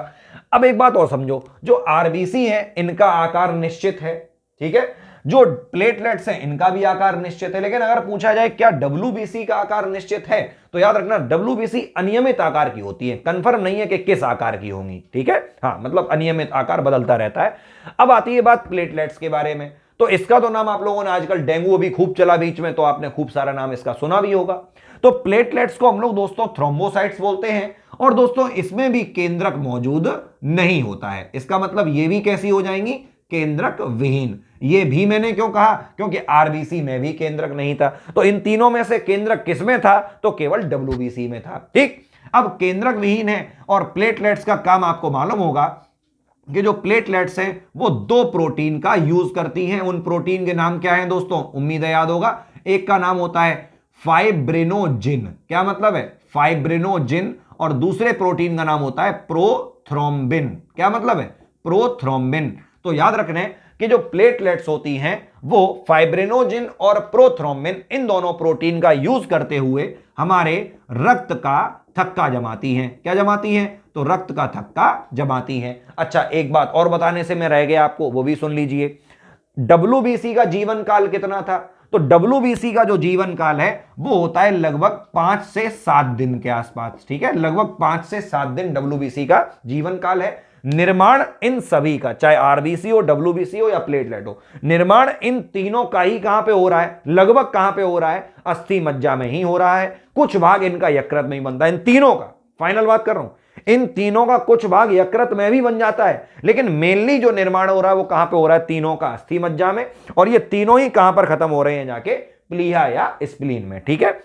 अब एक बात और समझो, जो आरबीसी है इनका आकार निश्चित है। ठीक है, जो प्लेटलेट्स हैं इनका भी आकार निश्चित है, लेकिन अगर पूछा जाए क्या डब्ल्यूबीसी का आकार निश्चित है, तो याद रखना डब्ल्यूबीसी अनियमित आकार की होती है, कंफर्म नहीं है कि किस आकार की होंगी। ठीक है, हाँ, मतलब अनियमित आकार बदलता रहता है। अब आती है बात प्लेटलेट्स के बारे में, तो इसका तो नाम आप लोगों ने, आजकल डेंगू भी खूब चला बीच में, तो आपने खूब सारा नाम इसका सुना भी होगा। तो प्लेटलेट्स को हम लोग दोस्तों थ्रोम्बोसाइट्स बोलते हैं, और दोस्तों इसमें भी केंद्रक मौजूद नहीं होता है। इसका मतलब ये भी कैसी हो जाएंगी, केंद्रक विहीन। ये भी मैंने क्यों कहा, क्योंकि आरबीसी में भी केंद्रक नहीं था, तो इन तीनों में से केंद्रक किसमें था, तो केवल डब्ल्यूबीसी में था। ठीक, अब केंद्रक विहीन है, और प्लेटलेट्स का काम आपको मालूम होगा कि जो प्लेटलेट्स हैं वो दो प्रोटीन का यूज करती हैं। उन प्रोटीन के नाम क्या हैं दोस्तों, उम्मीद है याद होगा। एक का नाम होता है फाइब्रिनोजिन, क्या मतलब है, फाइब्रिनोजिन, और दूसरे प्रोटीन का नाम होता है प्रोथ्रोम्बिन, क्या मतलब है, प्रोथ्रोम्बिन। तो याद रखना है कि जो प्लेटलेट्स होती हैं वो फाइब्रिनोजिन और प्रोथ्रोम्बिन, इन दोनों प्रोटीन का यूज करते हुए हमारे रक्त का थक्का जमाती हैं। क्या जमाती हैं, तो रक्त का थक्का जमाती हैं। अच्छा, एक बात और बताने से मैं रह गया आपको, वो भी सुन लीजिए। डब्ल्यूबीसी का जीवन काल कितना था, तो डब्ल्यूबीसी का जो जीवन काल है वो होता है लगभग 5 से 7 दिन के आसपास। ठीक है, लगभग 5 से 7 दिन डब्ल्यूबीसी का जीवन काल है। निर्माण इन सभी का, चाहे आरबीसी हो, डब्ल्यूबीसी हो या प्लेटलेट हो, निर्माण इन तीनों का ही कहां पे हो रहा है, लगभग कहां पे हो रहा है, अस्थि मज्जा में ही हो रहा है। कुछ भाग इनका यकृत में ही बनता है, इन तीनों का, फाइनल बात कर रहा हूं, इन तीनों का कुछ भाग यकृत में भी बन जाता है, लेकिन मेनली जो निर्माण हो रहा है वो कहां पे हो रहा है, तीनों का अस्थि मज्जा में, और ये तीनों ही कहां पर खत्म हो रहे हैं, जाके प्लीहा या स्प्लीन में। ठीक है,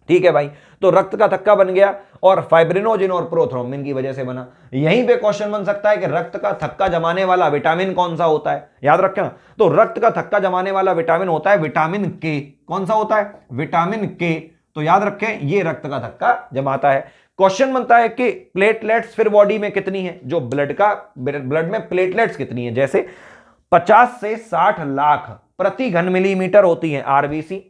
ठीक है भाई, तो रक्त का थक्का बन गया और फाइब्रिनोजिन और प्रोथ्रोम्बिन की वजह से बना। यहीं पे क्वेश्चन बन सकता है कि रक्त का थक्का जमाने वाला विटामिन कौन सा होता है, याद रखना। तो रक्त का थक्का जमाने वाला विटामिन होता है विटामिन के। कौन सा होता है, विटामिन के। तो याद रखें, ये रक्त का थक्का जमाता है। क्वेश्चन बनता है कि प्लेटलेट्स फिर बॉडी में कितनी है, जो ब्लड में प्लेटलेट्स कितनी है, जैसे 50 से 60 लाख प्रति घन मिलीमीटर होती है आरबीसी,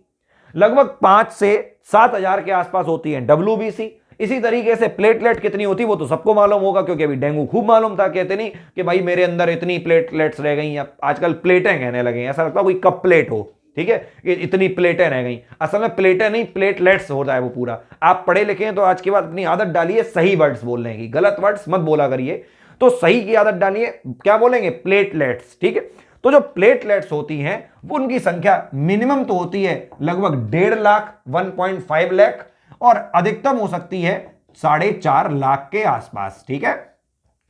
लगभग 5 से 7 हजार के आसपास होती है WBC। इसी तरीके से प्लेटलेट कितनी होती वो तो सबको मालूम होगा, क्योंकि अभी डेंगू खूब मालूम था, कहते नहीं कि भाई मेरे अंदर इतनी प्लेटलेट्स रह गई, आजकल प्लेटें कहने लगे, ऐसा लगता है कोई कप प्लेट हो, ठीक है, कि इतनी प्लेटें रह गई। असल में प्लेटें नहीं, प्लेटलेट्स होता है वो पूरा। आप पढ़े लिखे हैं तो आज के बाद अपनी आदत डालिए सही वर्ड्स बोलने की, गलत वर्ड्स मत बोला करिए, तो सही की आदत डालिए। क्या बोलेंगे? प्लेटलेट्स, ठीक है। तो जो प्लेटलेट्स होती हैं वो उनकी संख्या मिनिमम तो होती है लगभग 1.5 लाख 1.5 लाख, और अधिकतम हो सकती है 4.5 लाख के आसपास, ठीक है।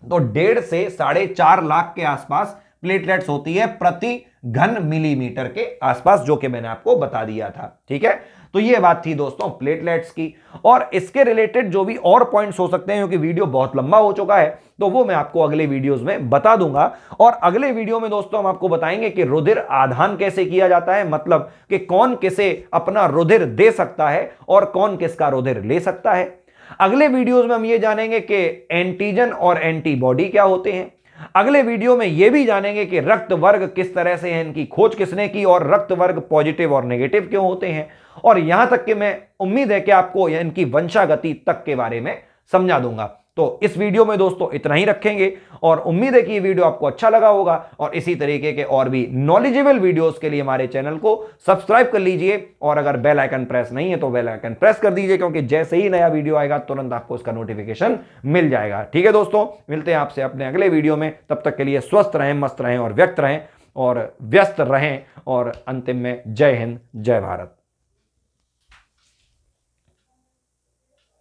तो 1.5 से 4.5 लाख के आसपास प्लेटलेट्स होती है प्रति घन मिलीमीटर के आसपास, जो कि मैंने आपको बता दिया था, ठीक है। तो ये बात थी दोस्तों प्लेटलेट्स की, और इसके रिलेटेड जो भी और पॉइंट्स हो सकते हैं, क्योंकि वीडियो बहुत लंबा हो चुका है, तो वो मैं आपको अगले वीडियोस में बता दूंगा। और अगले वीडियो में दोस्तों हम आपको बताएंगे कि रुधिर आधान कैसे किया जाता है, मतलब कि कौन किसे अपना रुधिर दे सकता है और कौन किसका रुधिर ले सकता है। अगले वीडियोस में हम ये जानेंगे कि एंटीजन और एंटीबॉडी क्या होते हैं। अगले वीडियो में यह भी जानेंगे कि रक्त वर्ग किस तरह से है, इनकी खोज किसने की, और रक्त वर्ग पॉजिटिव और नेगेटिव क्यों होते हैं, और यहां तक कि मैं उम्मीद है कि आपको इनकी वंशागति तक के बारे में समझा दूंगा। तो इस वीडियो में दोस्तों इतना ही रखेंगे, और उम्मीद है कि ये वीडियो आपको अच्छा लगा होगा, और इसी तरीके के और भी नॉलेजेबल वीडियोस के लिए हमारे चैनल को सब्सक्राइब कर लीजिए, और अगर बेल आइकन प्रेस नहीं है तो बेल आइकन प्रेस कर दीजिए, क्योंकि जैसे ही नया वीडियो आएगा तुरंत आपको उसका नोटिफिकेशन मिल जाएगा। ठीक है दोस्तों, मिलते हैं आपसे अपने अगले वीडियो में, तब तक के लिए स्वस्थ रहें, मस्त रहें और व्यस्त रहें और व्यस्त रहें, और अंतिम में जय हिंद, जय भारत।